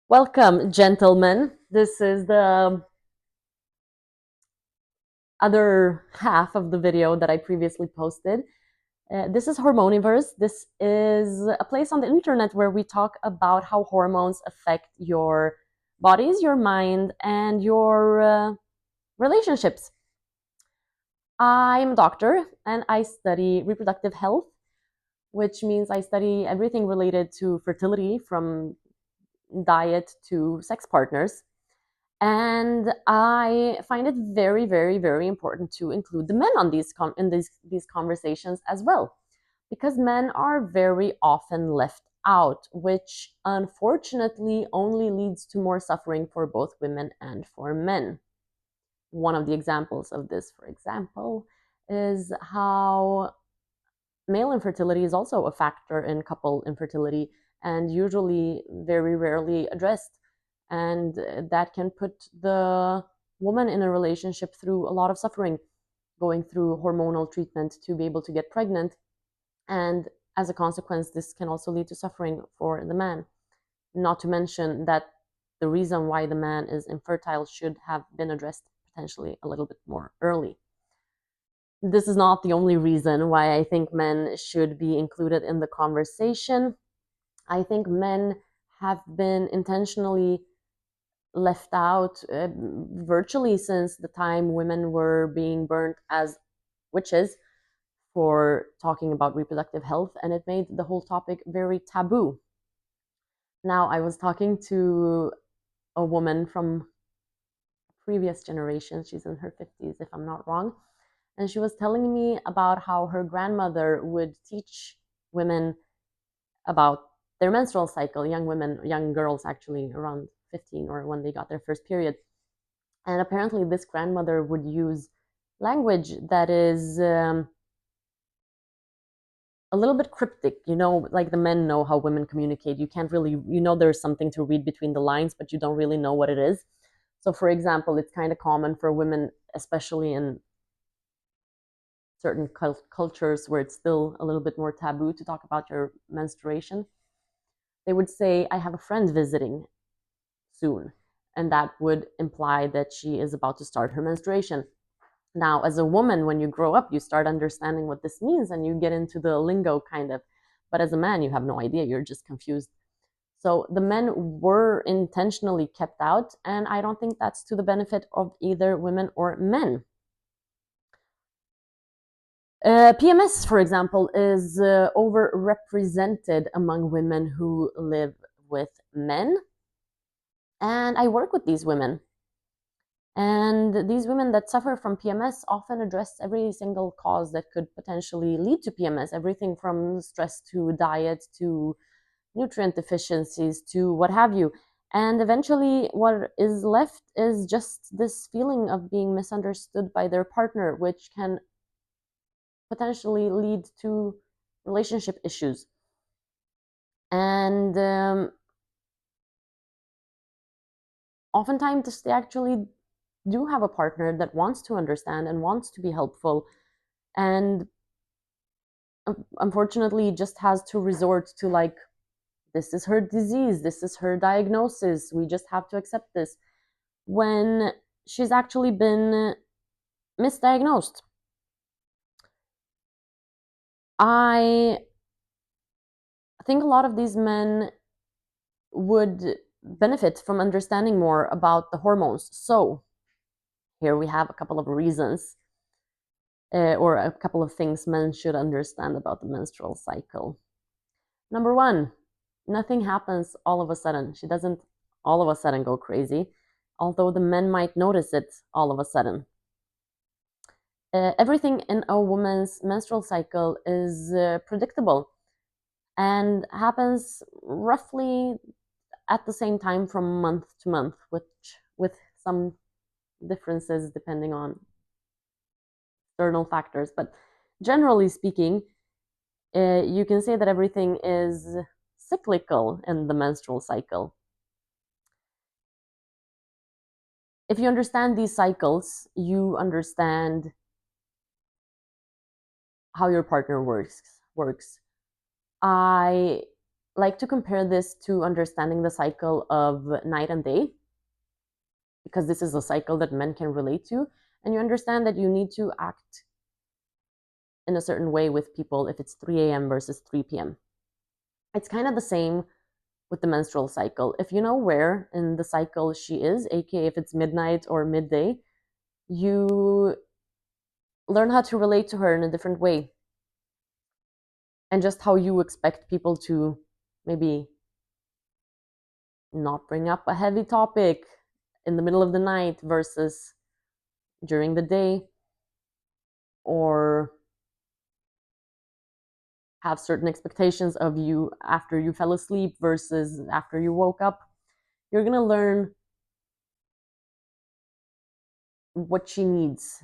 Welcome, gentlemen. This is the other half of the video that I previously posted. This is Hormoniverse. This is a place on the internet where we talk about how hormones affect your bodies, your mind, and your relationships. I'm a doctor and I study reproductive health, which means I study everything related to fertility, from diet to sex partners. And I find it very, very, very important to include the men on these conversations as well, because men are very often left out, which unfortunately only leads to more suffering for both women and for men. One of the examples of this, for example, is how male infertility is also a factor in couple infertility and usually very rarely addressed. And that can put the woman in a relationship through a lot of suffering, going through hormonal treatment to be able to get pregnant. And as a consequence, this can also lead to suffering for the man. Not to mention that the reason why the man is infertile should have been addressed potentially a little bit more early. This is not the only reason why I think men should be included in the conversation. I think men have been intentionally left out virtually since the time women were being burnt as witches for talking about reproductive health, and it made the whole topic very taboo. Now, I was talking to a woman from a previous generation. She's in her 50s, if I'm not wrong. And she was telling me about how her grandmother would teach women about their menstrual cycle, young women, young girls actually around 15 or when they got their first period. And apparently, this grandmother would use language that is a little bit cryptic. Like the men know how women communicate. You can't really, there's something to read between the lines, but you don't really know what it is. So, for example, it's kind of common for women, especially in certain cultures where it's still a little bit more taboo to talk about your menstruation. They would say, I have a friend visiting soon. And that would imply that she is about to start her menstruation. Now, as a woman, when you grow up, you start understanding what this means and you get into the lingo kind of. But as a man, you have no idea. You're just confused. So the men were intentionally kept out. And I don't think that's to the benefit of either women or men. PMS, for example, is overrepresented among women who live with men. And I work with these women. And these women that suffer from PMS often address every single cause that could potentially lead to PMS, everything from stress to diet to nutrient deficiencies to what have you. And eventually, what is left is just this feeling of being misunderstood by their partner, which can potentially lead to relationship issues. And oftentimes, they actually do have a partner that wants to understand and wants to be helpful, and unfortunately just has to resort to, like, this is her disease, this is her diagnosis, we just have to accept this, when she's actually been misdiagnosed. I think a lot of these men would benefit from understanding more about the hormones. So here we have a couple of reasons, or a couple of things men should understand about the menstrual cycle. Number one, nothing happens all of a sudden. She doesn't all of a sudden go crazy, although the men might notice it all of a sudden. Everything in a woman's menstrual cycle is predictable and happens roughly at the same time from month to month, with some differences depending on external factors. But generally speaking, you can say that everything is cyclical in the menstrual cycle. If you understand these cycles, you understand how your partner works. I like to compare this to understanding the cycle of night and day, because this is a cycle that men can relate to. And you understand that you need to act in a certain way with people if it's 3 a.m. versus 3 p.m. It's kind of the same with the menstrual cycle. If you know where in the cycle she is, aka if it's midnight or midday, you learn how to relate to her in a different way. And just how you expect people to maybe not bring up a heavy topic in the middle of the night versus during the day, or have certain expectations of you after you fell asleep versus after you woke up. You're going to learn what she needs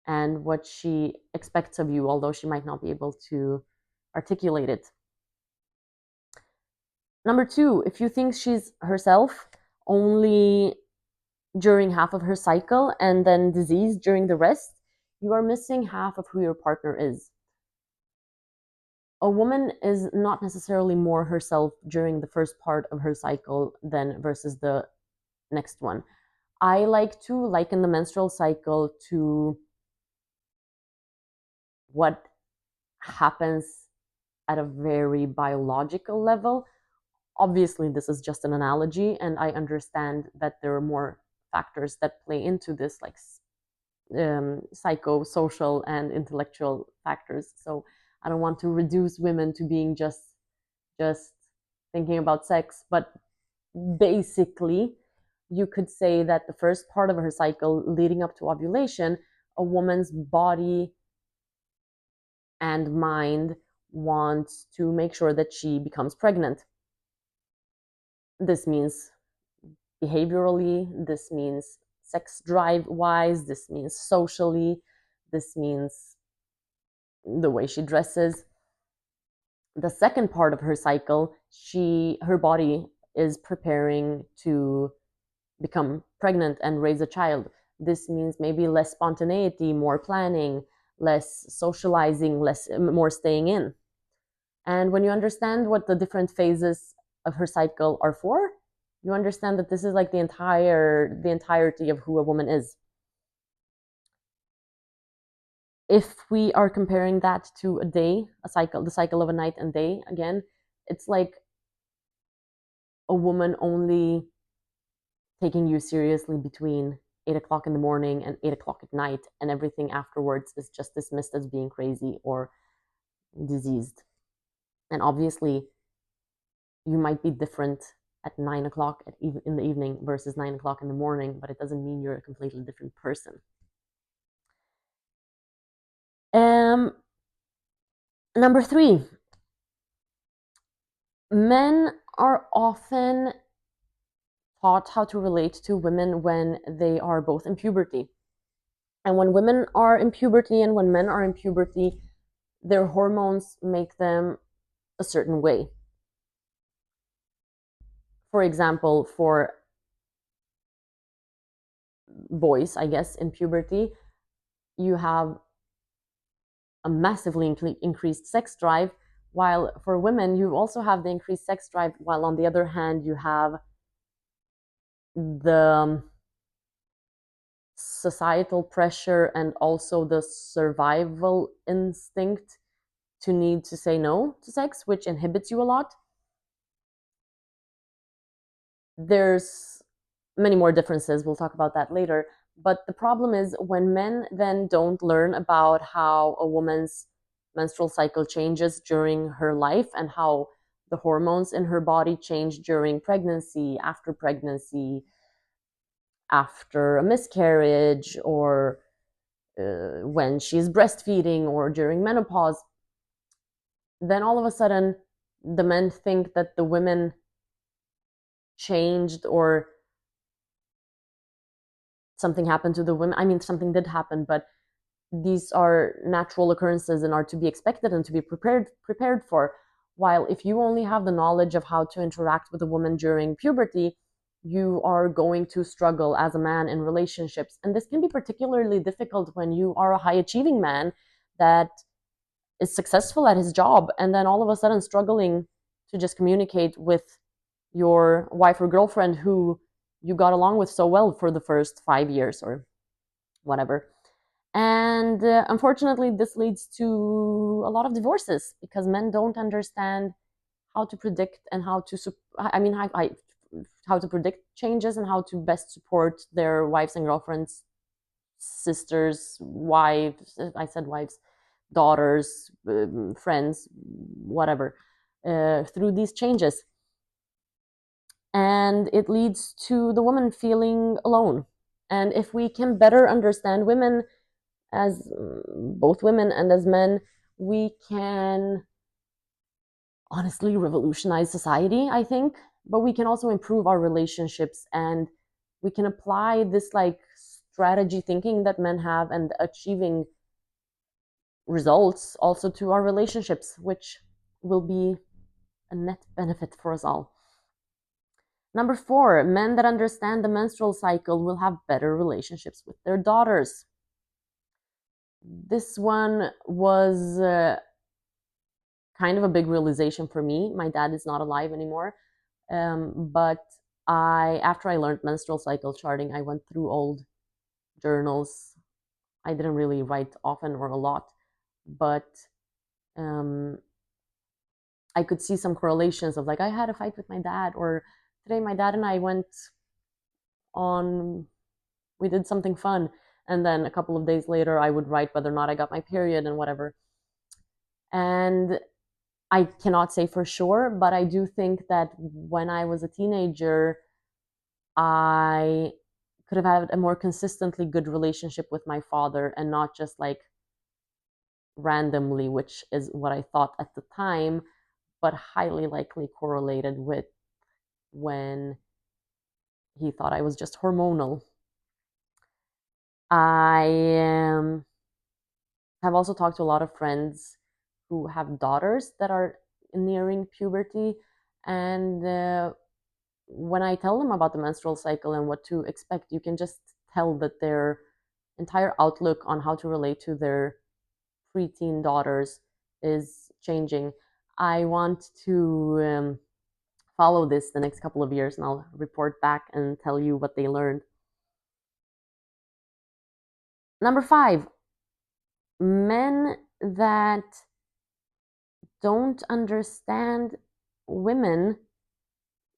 and what she expects of you, although she might not be able to articulate it. Number two, if you think she's herself only during half of her cycle and then diseased during the rest, you are missing half of who your partner is. A woman is not necessarily more herself during the first part of her cycle than versus the next one. I like to liken the menstrual cycle to what happens at a very biological level. Obviously, this is just an analogy, and I understand that there are more factors that play into this, like psychosocial and intellectual factors. So I don't want to reduce women to being just thinking about sex, but basically, you could say that the first part of her cycle leading up to ovulation, a woman's body and mind wants to make sure that she becomes pregnant. This means behaviorally, this means sex drive wise, this means socially, this means the way she dresses. The second part of her cycle, her body is preparing to become pregnant and raise a child. This means maybe less spontaneity, more planning, less socializing, more staying in. And when you understand what the different phases of her cycle are for, you understand that this is like the entirety of who a woman is. If we are comparing that to a day, the cycle of a night and day, again, it's like a woman only taking you seriously between 8 o'clock in the morning and 8 o'clock at night, and everything afterwards is just dismissed as being crazy or diseased. And obviously, you might be different at 9 o'clock in the evening versus 9 o'clock in the morning, but it doesn't mean you're a completely different person. Number three, men are often taught how to relate to women when they are both in puberty. And when women are in puberty and when men are in puberty, their hormones make them a certain way. For example, for boys, I guess, in puberty, you have a massively increased sex drive, while for women, you also have the increased sex drive, while on the other hand, you have the societal pressure and also the survival instinct to need to say no to sex, which inhibits you a lot. There's many more differences. We'll talk about that later. But the problem is when men then don't learn about how a woman's menstrual cycle changes during her life and how the hormones in her body change during pregnancy, after a miscarriage, or when she's breastfeeding or during menopause, then all of a sudden the men think that the women changed or something happened to the women. I mean, something did happen, but these are natural occurrences and are to be expected and to be prepared for. While if you only have the knowledge of how to interact with a woman during puberty, you are going to struggle as a man in relationships. And this can be particularly difficult when you are a high achieving man that is successful at his job and then all of a sudden struggling to just communicate with your wife or girlfriend who you got along with so well for the first 5 years or whatever. And unfortunately, this leads to a lot of divorces because men don't understand how to predict and how to, how to predict changes and how to best support their wives and girlfriends, sisters, wives, I said wives, daughters, friends, whatever, through these changes. And it leads to the woman feeling alone. And if we can better understand women as both women and as men, we can honestly revolutionize society, I think. But we can also improve our relationships, and we can apply this like strategy thinking that men have and achieving results also to our relationships, which will be a net benefit for us all. Number 4, men that understand the menstrual cycle will have better relationships with their daughters. This one was kind of a big realization for me. My dad is not alive anymore, but after I learned menstrual cycle charting, I went through old journals. I didn't really write often or a lot, but um, I could see some correlations of like I had a fight with my dad, or today my dad and I went on, we did something fun, and then a couple of days later I would write whether or not I got my period and whatever. And I cannot say for sure, but I do think that when I was a teenager, I could have had a more consistently good relationship with my father and not just like randomly, which is what I thought at the time, but highly likely correlated with when he thought I was just hormonal. I have also talked to a lot of friends who have daughters that are nearing puberty, and when I tell them about the menstrual cycle and what to expect, you can just tell that their entire outlook on how to relate to their preteen daughters is changing. I want to follow this the next couple of years, and I'll report back and tell you what they learned. Number 5, men that don't understand women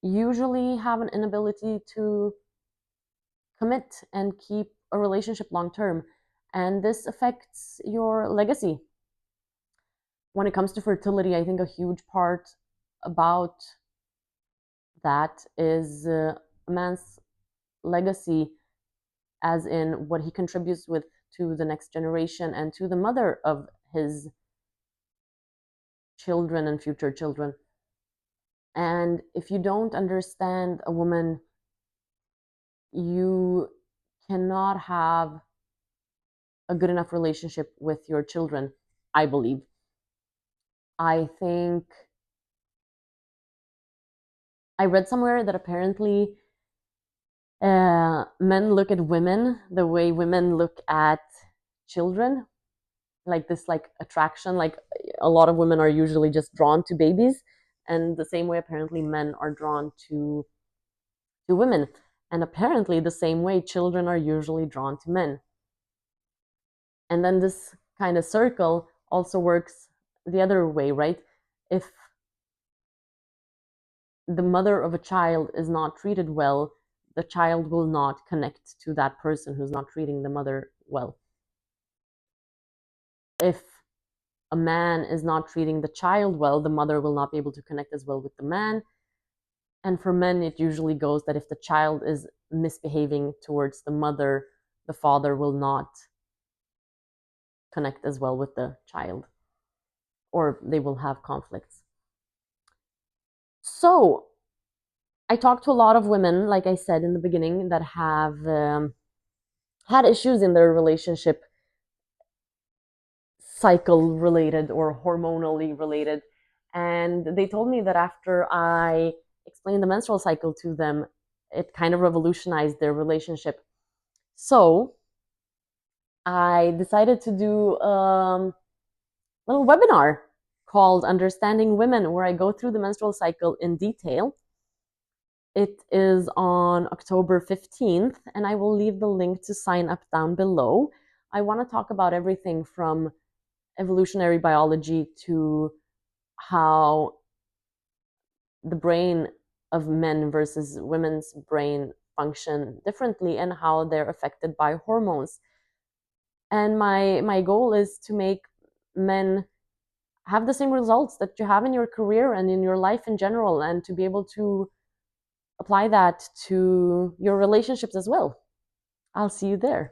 usually have an inability to commit and keep a relationship long term. And this affects your legacy. When it comes to fertility, I think a huge part about that is a man's legacy, as in what he contributes with to the next generation and to the mother of his children and future children. And if you don't understand a woman, you cannot have a good enough relationship with your children, I believe. I think I read somewhere that apparently men look at women the way women look at children, like this like attraction. Like a lot of women are usually just drawn to babies, and the same way apparently men are drawn to women, and apparently the same way children are usually drawn to men. And then this kind of circle also works the other way, right? If the mother of a child is not treated well, the child will not connect to that person who's not treating the mother well. If a man is not treating the child well, the mother will not be able to connect as well with the man. And for men, it usually goes that if the child is misbehaving towards the mother, the father will not connect as well with the child, or they will have conflicts. So, I talked to a lot of women, like I said in the beginning, that have had issues in their relationship, cycle related or hormonally related. And they told me that after I explained the menstrual cycle to them, it kind of revolutionized their relationship. So I decided to do a little webinar called Understanding Women, where I go through the menstrual cycle in detail. It is on October 15th, and I will leave the link to sign up down below. I want to talk about everything from evolutionary biology to how the brain of men versus women's brain function differently and how they're affected by hormones. And my goal is to make men have the same results that you have in your career and in your life in general, and to be able to apply that to your relationships as well. I'll see you there.